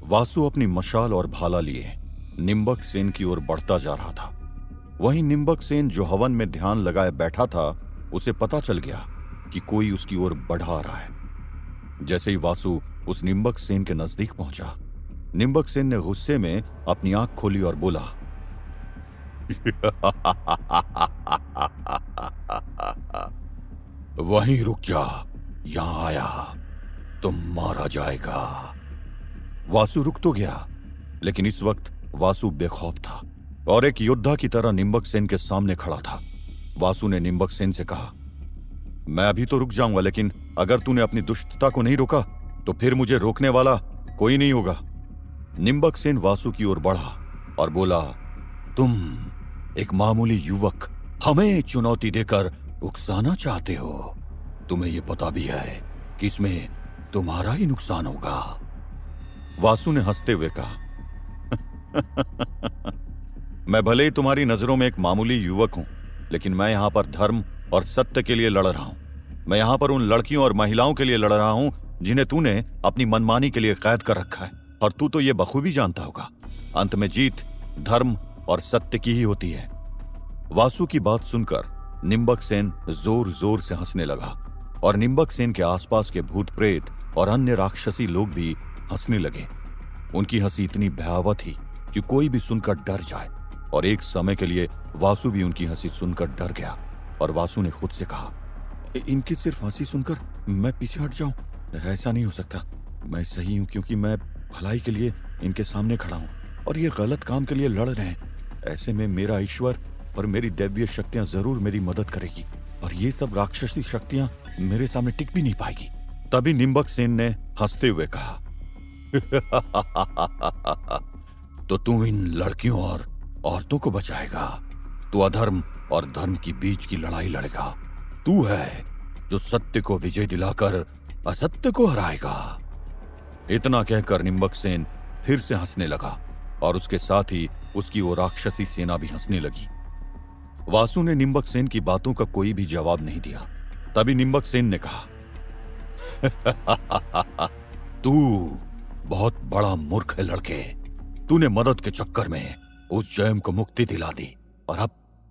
वासु अपनी मशाल और भाला लिए निम्बक सेन की ओर बढ़ता जा रहा था। वहीं निम्बक सेन जो हवन में ध्यान लगाए बैठा था, उसे पता चल गया कि कोई उसकी ओर बढ़ा आ रहा है। जैसे ही वासु उस निम्बक सेन के नजदीक पहुंचा, निम्बक सेन ने गुस्से में अपनी आंख खोली और बोला, वहीं रुक जा, यहां आया तो मारा जाएगा। वासु रुक तो गया, लेकिन इस वक्त वासु बेखौफ था और एक योद्धा की तरह निम्बक सेन के सामने खड़ा था। वासु ने निम्बक सेन से कहा, मैं अभी तो रुक जाऊंगा, लेकिन अगर तूने अपनी दुष्टता को नहीं रोका तो फिर मुझे रोकने वाला कोई नहीं होगा। निम्बक सेन वासु की ओर बढ़ा और बोला, तुम एक मामूली युवक हमें चुनौती देकर उकसाना चाहते हो। तुम्हें यह पता भी है कि इसमें तुम्हारा ही नुकसान होगा। वासु ने हंसते हुए कहा, मैं भले ही तुम्हारी नजरों में एक मामूली युवक हूं, लेकिन मैं यहां पर धर्म और सत्य के लिए लड़ रहा हूं। मैं यहां पर उन लड़कियों और महिलाओं के लिए लड़ रहा हूं जिन्हें तूने अपनी मनमानी के लिए कैद कर रखा है, और तू तो यह बखूबी जानता होगा, अंत में जीत धर्म और सत्य की ही होती है। वासु की बात सुनकर निम्बक सेन जोर जोर से हंसने लगा, और निम्बक सेन के आसपास के भूत प्रेत और अन्य राक्षसी लोग भी हंसने लगे। उनकी हंसी इतनी भयावह थी कि कोई भी सुनकर डर जाए, और एक समय के लिए वासु भी उनकी हंसी सुनकर डर गया। और वासु ने खुद से कहा, इनकी सिर्फ हंसी सुनकर मैं पीछे हट जाऊं? ऐसा नहीं हो सकता। मैं सही हूं क्योंकि मैं भलाई के लिए इनके सामने खड़ा हूं, और ये गलत काम के लिए लड़ रहे हैं। ऐसे में मेरा ईश्वर और मेरी दैवीय शक्तियां जरूर मेरी मदद करेगी, और ये सब राक्षसी शक्तियां मेरे सामने टिक भी नहीं पाएगी। तभी निम्बक सेन ने हंसते हुए कहा, तो तू इन लड़कियों और औरतों को बचाएगा। तू अधर्म और धर्म की बीच की लड़ाई लड़ेगा। तू है जो सत्य को विजय दिलाकर असत्य को हराएगा। इतना कहकर निम्बक सेन फिर से हंसने लगा, और उसके साथ ही उसकी वो राक्षसी सेना भी हंसने लगी। वासु ने निम्बक सेन की बातों का कोई भी जवाब नहीं दिया। तभी निम्बक सेन ने कहा, तू बहुत बड़ा मूर्ख है लड़के। तूने मदद के चक्कर में उस जयम को मुक्ति दिला दी, और अब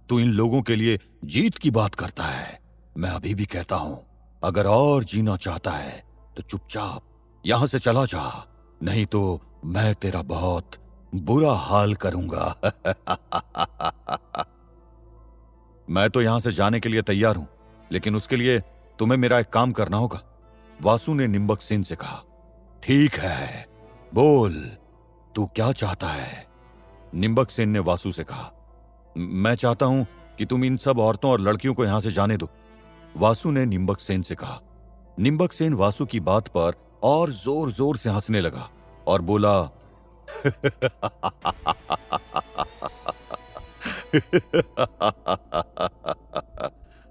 तू इन लोगों के लिए जीत की बात करता है। मैं अभी भी कहता हूं, अगर और जीना चाहता है तो चुपचाप यहां से चला जा, नहीं तो मैं तेरा बहुत बुरा हाल करूंगा। मैं तो यहां से जाने के लिए तैयार हूं, लेकिन उसके लिए तुम्हें मेरा एक काम करना होगा। वासु ने निम्बक सेन से कहा, ठीक है, बोल, तू क्या चाहता है? निम्बक सेन ने वासु से कहा, मैं चाहता हूं कि तुम इन सब औरतों और लड़कियों को यहां से जाने दो। वासु ने निम्बक सेन से कहा। निम्बक सेन वासु की बात पर और जोर जोर से हंसने लगा और बोला,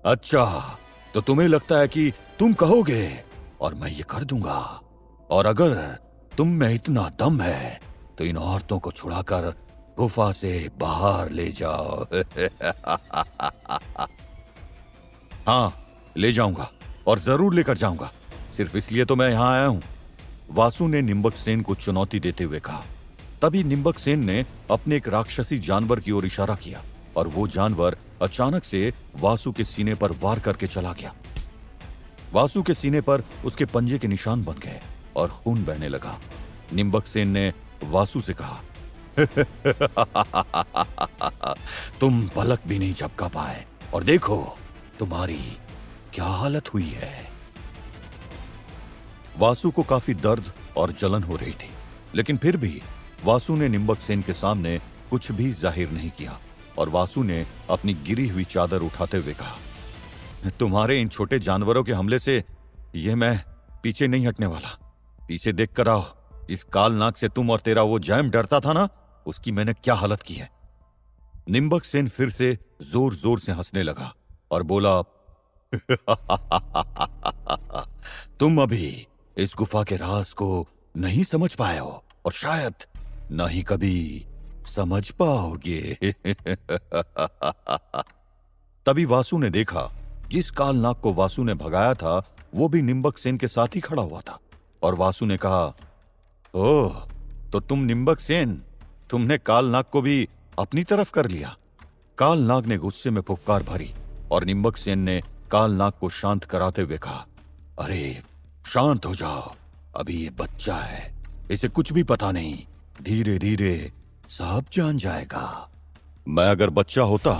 अच्छा, तो तुम्हें लगता है कि तुम कहोगे और मैं ये कर दूंगा, और अगर तुम में इतना दम है तो इन औरतों को छुड़ाकर गुफा से बाहर ले जाओ। हाँ, ले जाऊंगा, और जरूर लेकर जाऊंगा। सिर्फ इसलिए तो मैं यहां आया हूं। वासु ने निम्बक सेन को चुनौती देते हुए कहा। तभी निम्बक सेन ने अपने एक राक्षसी जानवर की ओर इशारा किया, और वो जानवर अचानक से वासु के सीने पर वार करके चला गया। वासु के सीने पर उसके पंजे के निशान बन गए और खून बहने लगा। निम्बक सेन ने वासु से कहा, तुम पलक भी नहीं झपका पाए, और देखो तुम्हारी क्या हालत हुई है। वासु को काफी दर्द और जलन हो रही थी, लेकिन फिर भी वासु ने निम्बक सेन के सामने कुछ भी जाहिर नहीं किया, और वासु ने अपनी गिरी हुई चादर उठाते हुए कहा, तुम्हारे इन छोटे जानवरों के हमले से ये मैं पीछे नहीं हटने वाला। पीछे देख कर आओ, जिस काल नाग से तुम और तेरा वो जैम डरता था ना, उसकी मैंने क्या हालत की है। निम्बक सेन फिर से जोर जोर से हंसने लगा और बोला, तुम अभी इस गुफा के राज को नहीं समझ पाए हो, और शायद न ही कभी समझ पाओगे। तभी वासु ने देखा, जिस कालनाग को वासु ने भगाया था वो भी निम्बक सेन के साथ ही खड़ा हुआ था, और वासु ने कहा, ओह, तो तुम निम्बक सेन, तुमने कालनाग को भी अपनी तरफ कर लिया। कालनाग ने गुस्से में फुफकार भरी और निम्बक सेन ने कालनाग को शांत कराते हुए कहा, अरे शांत हो जाओ, अभी ये बच्चा है, इसे कुछ भी पता नहीं, धीरे धीरे सब जान जाएगा। मैं अगर बच्चा होता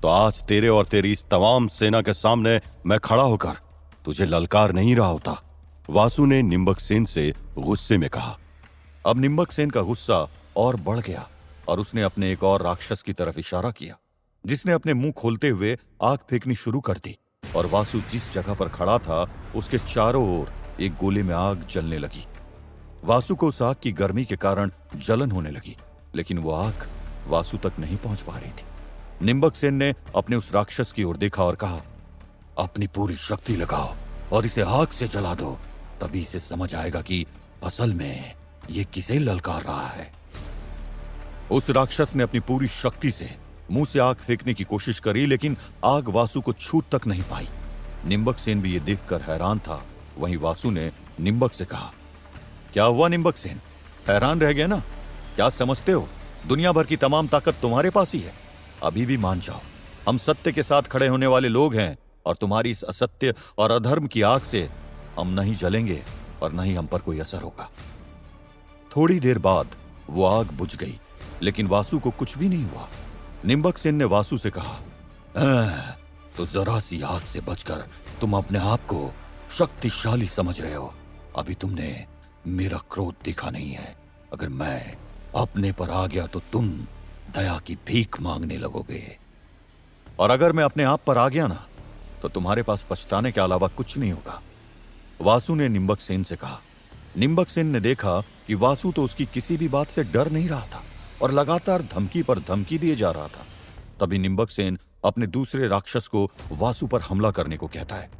तो आज तेरे और तेरी इस तमाम सेना के सामने मैं खड़ा होकर तुझे ललकार नहीं रहा होता। वासु ने निम्बक सेन से गुस्से में कहा। अब निम्बक सेन का गुस्सा और बढ़ गया और उसने अपने एक और राक्षस की तरफ इशारा किया, जिसने अपने मुंह खोलते हुए आग फेंकनी शुरू कर दी और वासु जिस जगह पर खड़ा था उसके चारों ओर एक गोले में आग जलने लगी। वासु को उस आग की गर्मी के कारण जलन होने लगी, लेकिन वो आग वासु तक नहीं पहुंच पा रही थी। निम्बक सेन ने अपने उस राक्षस की ओर देखा और कहा, अपनी पूरी शक्ति लगाओ और इसे आग से जला दो, तभी इसे समझ आएगा कि असल में ये किसे ललकार रहा है। उस राक्षस ने अपनी पूरी शक्ति से मुंह से आग फेंकने की कोशिश करी, लेकिन आग वासु को छू तक नहीं पाई। निम्बक सेन भी ये देखकर हैरान था। वहीं वासु ने निम्बक से कहा, क्या हुआ निम्बक सेन, हैरान रह गए ना? क्या समझते हो दुनिया भर की तमाम ताकत तुम्हारे पास ही है? अभी भी मान जाओ, हम सत्य के साथ खड़े होने वाले लोग हैं और तुम्हारी इस असत्य और अधर्म की आग से हम नहीं जलेंगे और न ही हम पर कोई असर होगा। थोड़ी देर बाद वो आग बुझ गई, लेकिन वासु को कुछ भी नहीं हुआ। निम्बक सेन ने वासु से कहा, तो जरा सी आग से बचकर तुम अपने आप को शक्तिशाली समझ रहे हो। अभी तुमने मेरा क्रोध देखा नहीं है। अगर मैं अपने पर आ गया तो तुम दया की भीख मांगने लगोगे, और अगर मैं अपने आप पर आ गया ना तो तुम्हारे पास पछताने के अलावा कुछ नहीं होगा। वासु ने निम्बक सेन से कहा। निम्बक सेन ने देखा कि वासु तो उसकी किसी भी बात से डर नहीं रहा था और लगातार धमकी पर धमकी दिए जा रहा था। तभी निम्बक सेन अपने दूसरे राक्षस को वासु पर हमला करने को कहता है।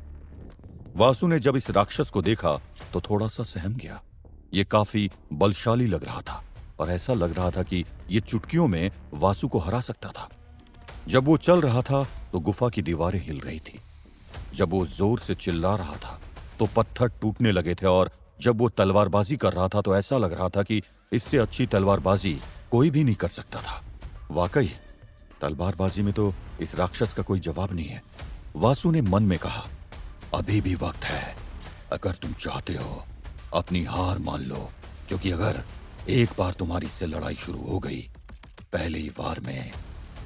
वासु ने जब इस राक्षस को देखा तो थोड़ा सा सहम गया। ये काफी बलशाली लग रहा था और ऐसा लग रहा था कि ये चुटकियों में वासु को हरा सकता था। जब वो चल रहा था तो गुफा की दीवारें हिल रही थी। जब वो जोर से चिल्ला रहा था तो पत्थर टूटने लगे थे, और जब वो तलवारबाजी कर रहा था तो ऐसा लग रहा था कि इससे अच्छी तलवारबाजी कोई भी नहीं कर सकता था। वाकई तलवारबाजी में तो इस राक्षस का कोई जवाब नहीं है। वासु ने मन में कहा, अभी भी वक्त है, अगर तुम चाहते हो अपनी हार मान लो, क्योंकि अगर एक बार तुम्हारी से लड़ाई शुरू हो गई, पहले ही वार में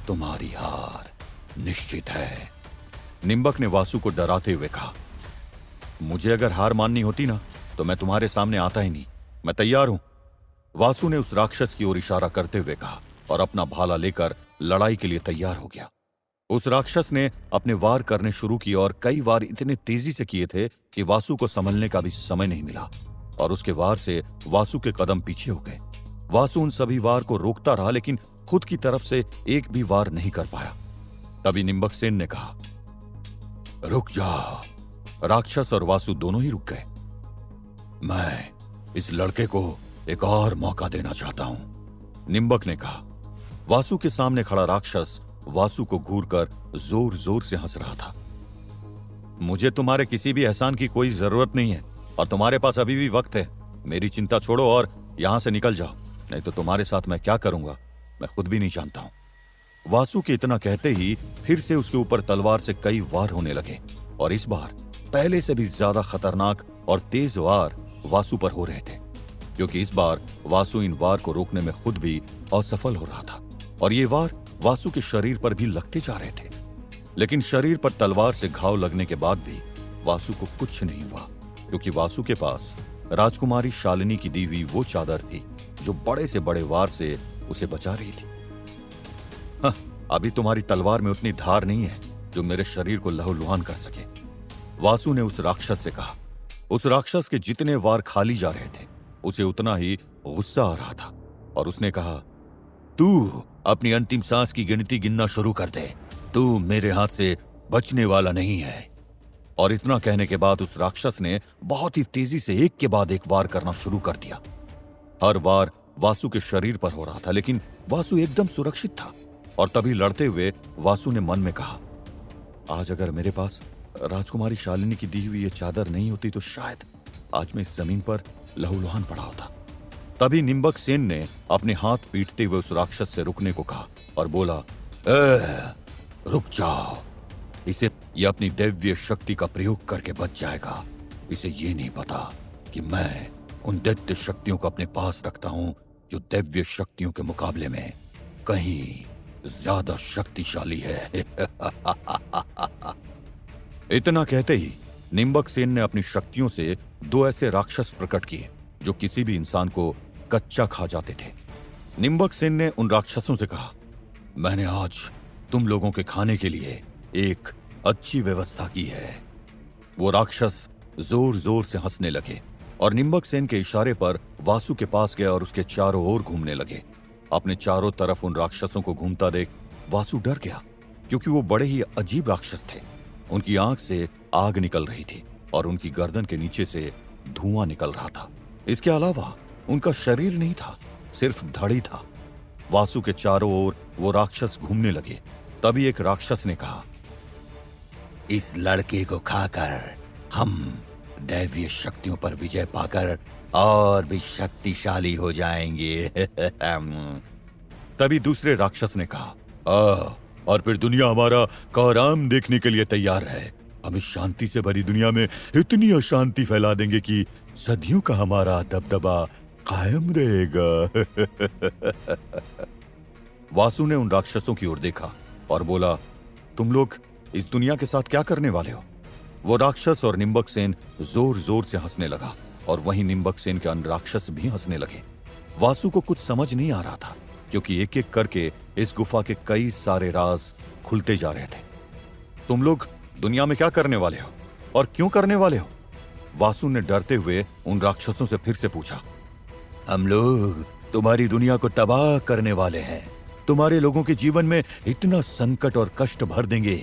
तुम्हारी हार निश्चित है। निम्बक ने वासु को डराते हुए कहा, मुझे अगर हार माननी होती ना तो मैं तुम्हारे सामने आता ही नहीं, मैं तैयार हूं। वासु ने उस राक्षस की ओर इशारा करते हुए कहा और अपना भाला लेकर लड़ाई के लिए तैयार हो गया। उस राक्षस ने अपने वार करने शुरू किए और कई वार इतने तेजी से किए थे कि वासु को संभलने का भी समय नहीं मिला और उसके वार से वासु के कदम पीछे हो गए। वासु उन सभी वार को रोकता रहा, लेकिन खुद की तरफ से एक भी वार नहीं कर पाया। तभी निम्बक सेन ने कहा, रुक जाओ। राक्षस और वासु दोनों ही रुक गए। मैं इस लड़के को एक और मौका देना चाहता हूं, निम्बक ने कहा। वासु के सामने खड़ा राक्षस वासु को घूरकर जोर जोर से हंस रहा था। मुझे तुम्हारे किसी भी एहसान की कोई जरूरत नहीं है और तुम्हारे पास अभी भी वक्त है। मेरी चिंता छोड़ो और यहां से निकल जाओ, नहीं तो तुम्हारे साथ मैं क्या करूंगा मैं खुद भी नहीं जानता हूं। वासु के इतना कहते ही फिर से उसके ऊपर तलवार से कई वार होने लगे और इस बार पहले से भी ज्यादा खतरनाक और तेज वार वासु पर हो रहे थे, क्योंकि इस बार वासु इन वार को रोकने में खुद भी असफल हो रहा था और ये वार वासु के शरीर पर भी लगते जा रहे थे। लेकिन शरीर पर तलवार से घाव लगने के बाद भी वासु को कुछ नहीं हुआ, क्योंकि वासु के पास राजकुमारी शालिनी की दी हुई वो चादर थी जो बड़े से बड़े वार से उसे बचा रही थी। हाँ, अभी तुम्हारी तलवार में उतनी धार नहीं है जो मेरे शरीर को लहूलुहान कर सके, वासु ने उस राक्षस से कहा। उस राक्षस के जितने वार खाली जा रहे थे उसे उतना ही गुस्सा आ रहा था और उसने कहा, तू अपनी अंतिम सांस की गिनती गिनना शुरू कर दे, तू मेरे हाथ से बचने वाला नहीं है। और इतना कहने के बाद उस राक्षस ने बहुत ही तेजी से एक के बाद एक वार करना शुरू कर दिया। हर वार वासु के शरीर पर हो रहा था, लेकिन वासु एकदम सुरक्षित था। और तभी लड़ते हुए वासु ने मन में कहा, आज अगर मेरे पास राजकुमारी शालिनी की दी हुई ये चादर नहीं होती तो शायद आज मैं इस जमीन पर लहूलुहान पड़ा होता। तभी निम्बक सेन ने अपने हाथ पीटते हुए उस राक्षस से रुकने को कहा और बोला, "ए, रुक जाओ। ये अपनी दैवीय शक्ति का प्रयोग करके बच जाएगा। इसे ये नहीं पता कि मैं उन दैत्य शक्तियों को अपने पास रखता हूं जो दैवीय शक्तियों के मुकाबले में कहीं ज्यादा शक्तिशाली है।" इतना कहते ही निम्बक सेन ने अपनी शक्तियों से दो ऐसे राक्षस प्रकट किए जो किसी भी इंसान को कच्चा खा जाते थे। निम्बक सेन ने उन राक्षसों से कहा, "मैंने आज तुम लोगों के खाने के लिए एक अच्छी व्यवस्था की है।" वो राक्षस जोर जोर से हंसने लगे और निम्बक सेन के इशारे पर वासु के पास गए और उसके चारों ओर घूमने लगे। अपने चारों तरफ उन राक्षसों को घूमता देख वासु डर गया, क्योंकि वो बड़े ही अजीब राक्षस थे। उनकी आंख से आग निकल रही थी और उनकी गर्दन के नीचे से धुआं निकल रहा था। इसके अलावा उनका शरीर नहीं था, सिर्फ धड़ था। वासु के चारों ओर वो राक्षस घूमने लगे। तभी एक राक्षस ने कहा, "इस लड़के को खाकर हम दैवीय शक्तियों पर विजय पाकर और भी शक्तिशाली हो जाएंगे।" तभी दूसरे राक्षस ने कहा, और फिर दुनिया हमारा काराम देखने के लिए तैयार है। हम इस शांति से भरी दुनिया में इतनी अशांति फैला देंगे कि सदियों का हमारा दबदबा कायम रहेगा।" वासु ने उन राक्षसों की ओर देखा और बोला, "तुम लोग इस दुनिया के साथ क्या करने वाले हो?" वो राक्षस और निम्बक सेन जोर जोर से हंसने लगा और वहीं निम्बक सेन के अन्य राक्षस भी हंसने लगे। वासु को कुछ समझ नहीं आ रहा था, क्योंकि एक एक करके इस गुफा के कई सारे राज खुलते जा रहे थे। "तुम लोग दुनिया में क्या करने वाले हो और क्यों करने वाले हो?" वासु ने डरते हुए उन राक्षसों से फिर से पूछा। "हम लोग तुम्हारी दुनिया को तबाह करने वाले हैं। तुम्हारे लोगों के जीवन में इतना संकट और कष्ट भर देंगे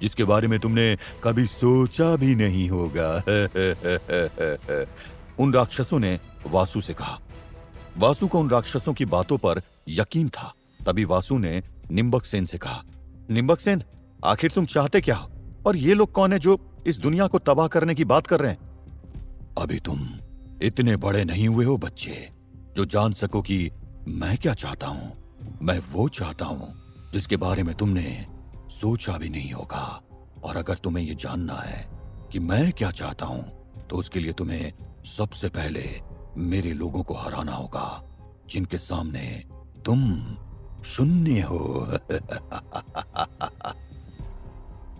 जिसके बारे में तुमने कभी सोचा भी नहीं होगा।" उन राक्षसों ने वासु से कहा। वासु को उन राक्षसों की बातों पर यकीन था। तभी वासु ने निम्बक सेन से कहा, "निम्बक सेन, आखिर तुम चाहते क्या हो? और ये लोग कौन है जो इस दुनिया को तबाह करने की बात कर रहे हैं?" "अभी तुम इतने बड़े नहीं हुए हो बच्चे, जो जान सको कि मैं क्या चाहता हूं। मैं वो चाहता हूं जिसके बारे में तुमने सोचा भी नहीं होगा। और अगर तुम्हें यह जानना है कि मैं क्या चाहता हूं, तो उसके लिए तुम्हें सबसे पहले मेरे लोगों को हराना होगा, जिनके सामने तुम शून्य हो।"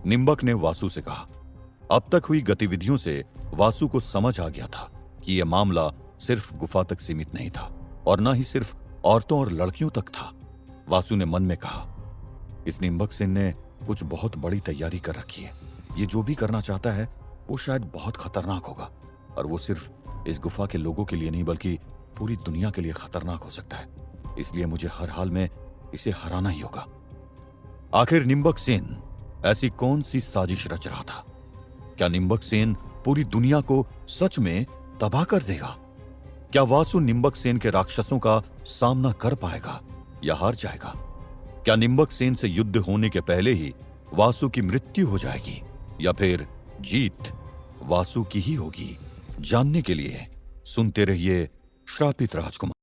निम्बक ने वासु से कहा। अब तक हुई गतिविधियों से वासु को समझ आ गया था कि यह मामला सिर्फ गुफा तक सीमित नहीं था और न ही सिर्फ औरतों और लड़कियों तक था। वासु ने मन में कहा, "इस निम्बक सेन ने कुछ बहुत बड़ी तैयारी कर रखी है। ये जो भी करना चाहता है वो शायद बहुत खतरनाक होगा, और वो सिर्फ इस गुफा के लोगों के लिए नहीं बल्कि पूरी दुनिया के लिए खतरनाक हो सकता है। इसलिए मुझे हर हाल में इसे हराना ही होगा।" आखिर निम्बक सेन ऐसी कौन सी साजिश रच रहा था? क्या निम्बक सेन पूरी दुनिया को सच में तबाह कर देगा? क्या वासु निम्बक सेन के राक्षसों का सामना कर पाएगा या हार जाएगा? क्या निम्बक सेन से युद्ध होने के पहले ही वासु की मृत्यु हो जाएगी, या फिर जीत वासु की ही होगी? जानने के लिए सुनते रहिए श्रापित राजकुमार।